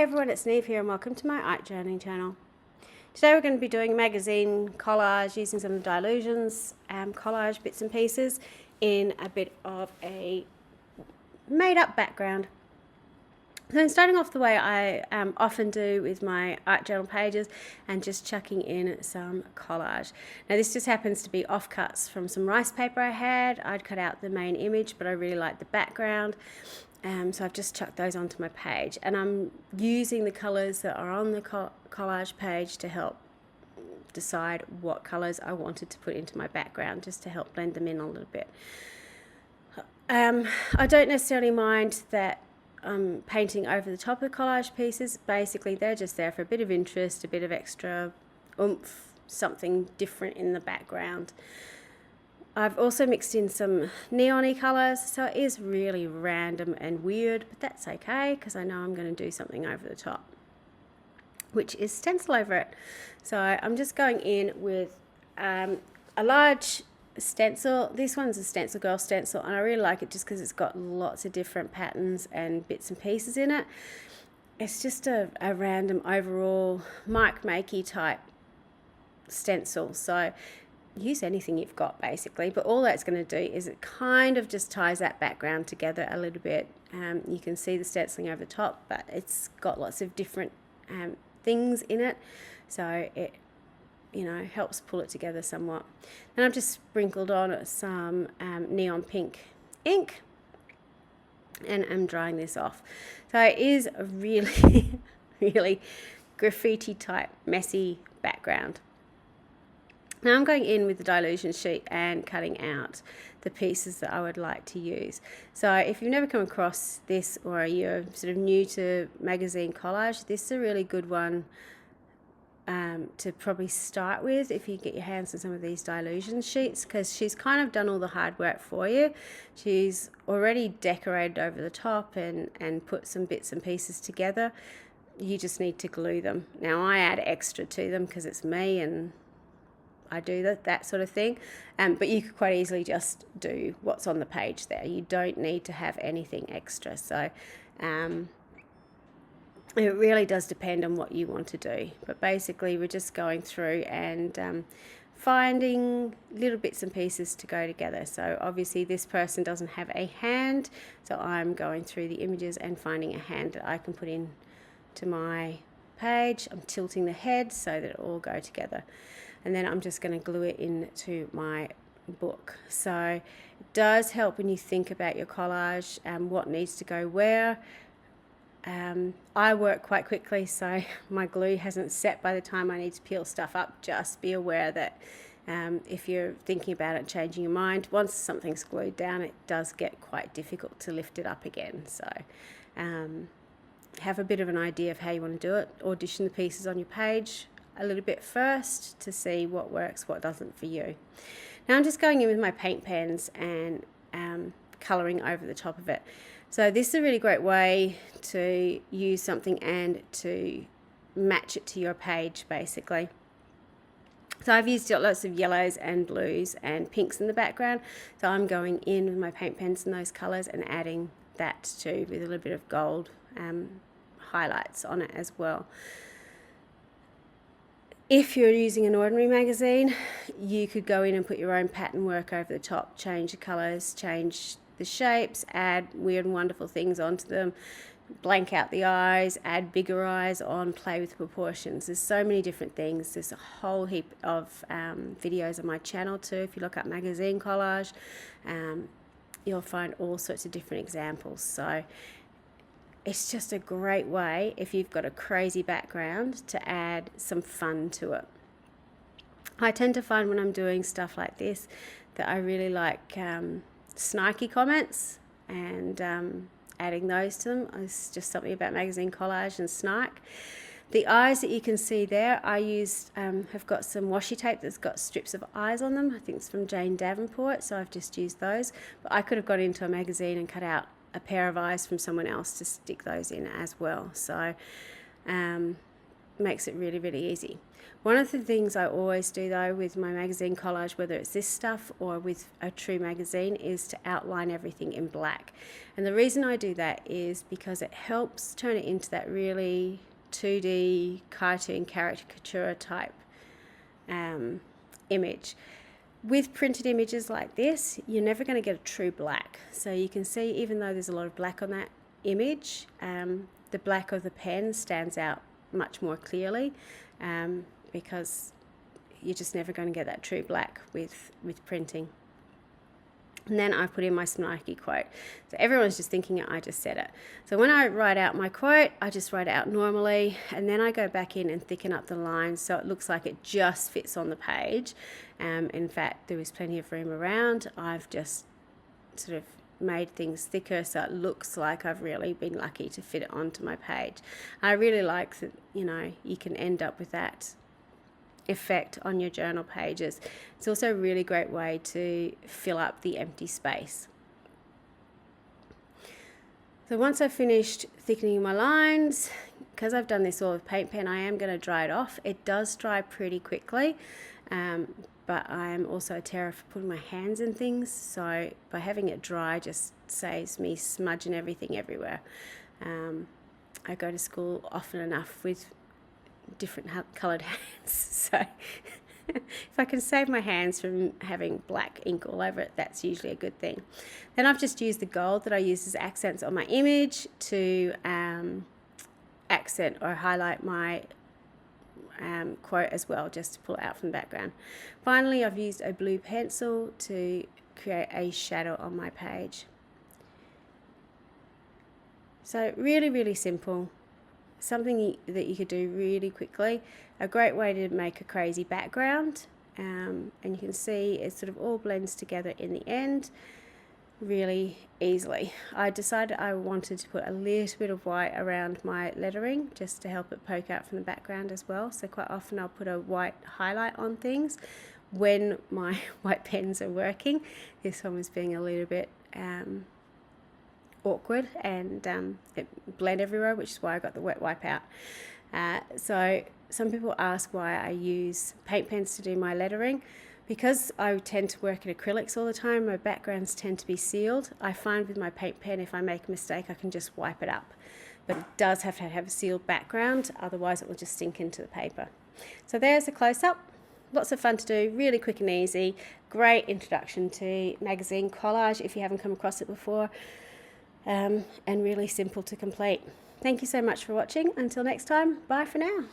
Hi everyone, it's Niamh here and welcome to my art journaling channel. Today we're going to be doing a magazine collage using some of the Dylusions collage bits and pieces in a bit of a made up background. So I'm starting off the way I often do with my art journal pages and just chucking in some collage. Now this just happens to be offcuts from some rice paper I had. I'd cut out the main image but I really liked the background. So I've just chucked those onto my page and I'm using the colours that are on the collage page to help decide what colours I wanted to put into my background, just to help blend them in a little bit. I don't necessarily mind that I'm painting over the top of the collage pieces. Basically they're just there for a bit of interest, a bit of extra oomph, something different in the background. I've also mixed in some neon-y colours, so it is really random and weird, but that's okay because I know I'm going to do something over the top, which is stencil over it. So I'm just going in with a large stencil. This one's a Stencil Girl stencil and I really like it just because it's got lots of different patterns and bits and pieces in it. It's just a random overall Mike Makey type stencil, so use anything you've got basically, but all that's going to do is it kind of just ties that background together a little bit. You can see the stenciling over the top, but it's got lots of different things in it, so it helps pull it together somewhat. And I've just sprinkled on some neon pink ink and I'm drying this off. So it is a really really graffiti type messy background. Now I'm going in with the Dylusion sheet and cutting out the pieces that I would like to use. So if you've never come across this or you're sort of new to magazine collage, this is a really good one to probably start with if you get your hands on some of these Dylusion sheets, because she's kind of done all the hard work for you. She's already decorated over the top and put some bits and pieces together. You just need to glue them. Now I add extra to them because it's me and I do that sort of thing, but you could quite easily just do what's on the page there. You don't need to have anything extra. So it really does depend on what you want to do. But basically we're just going through and finding little bits and pieces to go together. So obviously this person doesn't have a hand, so I'm going through the images and finding a hand that I can put in to my page. I'm tilting the head so that it all go together. And then I'm just going to glue it into my book. So it does help when you think about your collage and what needs to go where. I work quite quickly, so my glue hasn't set by the time I need to peel stuff up. Just be aware that if you're thinking about it, changing your mind, once something's glued down, it does get quite difficult to lift it up again. So have a bit of an idea of how you want to do it. Audition the pieces on your page a little bit first to see what works, what doesn't for you. Now I'm just going in with my paint pens and colouring over the top of it. So this is a really great way to use something and to match it to your page basically. So I've used lots of yellows and blues and pinks in the background, so I'm going in with my paint pens in those colours and adding that too with a little bit of gold highlights on it as well. If you're using an ordinary magazine, you could go in and put your own pattern work over the top, change the colours, change the shapes, add weird and wonderful things onto them, blank out the eyes, add bigger eyes on, play with proportions. There's so many different things. There's a whole heap of videos on my channel too. If you look up magazine collage, you'll find all sorts of different examples. So it's just a great way, if you've got a crazy background, to add some fun to it. I tend to find when I'm doing stuff like this that I really like snarky comments and adding those to them. It's just something about magazine collage and snark. The eyes that you can see there, I used, have got some washi tape that's got strips of eyes on them. I think it's from Jane Davenport, so I've just used those. But I could have gone into a magazine and cut out a pair of eyes from someone else to stick those in as well. So makes it really, really easy. One of the things I always do though with my magazine collage, whether it's this stuff or with a true magazine, is to outline everything in black. And the reason I do that is because it helps turn it into that really 2D cartoon caricature type image. With printed images like this, you're never going to get a true black. So you can see, even though there's a lot of black on that image, the black of the pen stands out much more clearly, because you're just never going to get that true black with printing. And then I put in my Snarky quote. So everyone's just thinking it, I just said it. So when I write out my quote, I just write it out normally, and then I go back in and thicken up the lines so it looks like it just fits on the page. In fact, there was plenty of room around. I've just sort of made things thicker so it looks like I've really been lucky to fit it onto my page. I really like that, you know, you can end up with that effect on your journal pages. It's also a really great way to fill up the empty space. So once I've finished thickening my lines, because I've done this all with paint pen, I am going to dry it off. It does dry pretty quickly, but I'm also a terror for putting my hands in things, so by having it dry just saves me smudging everything everywhere. I go to school often enough with different coloured hands, so if I can save my hands from having black ink all over it, that's usually a good thing. Then I've just used the gold that I use as accents on my image to accent or highlight my quote as well, just to pull it out from the background. Finally, I've used a blue pencil to create a shadow on my page. So really, really simple. Something that you could do really quickly. A great way to make a crazy background, and you can see it sort of all blends together in the end really easily. I decided I wanted to put a little bit of white around my lettering just to help it poke out from the background as well. So quite often I'll put a white highlight on things when my white pens are working. This one was being a little bit awkward, and it bled everywhere, which is why I got the wet wipe out. So some people ask why I use paint pens to do my lettering. Because I tend to work in acrylics all the time, my backgrounds tend to be sealed. I find with my paint pen, if I make a mistake, I can just wipe it up. But it does have to have a sealed background, otherwise it will just sink into the paper. So there's a close-up. Lots of fun to do, really quick and easy. Great introduction to magazine collage if you haven't come across it before. And really simple to complete. Thank you so much for watching. Until next time, bye for now.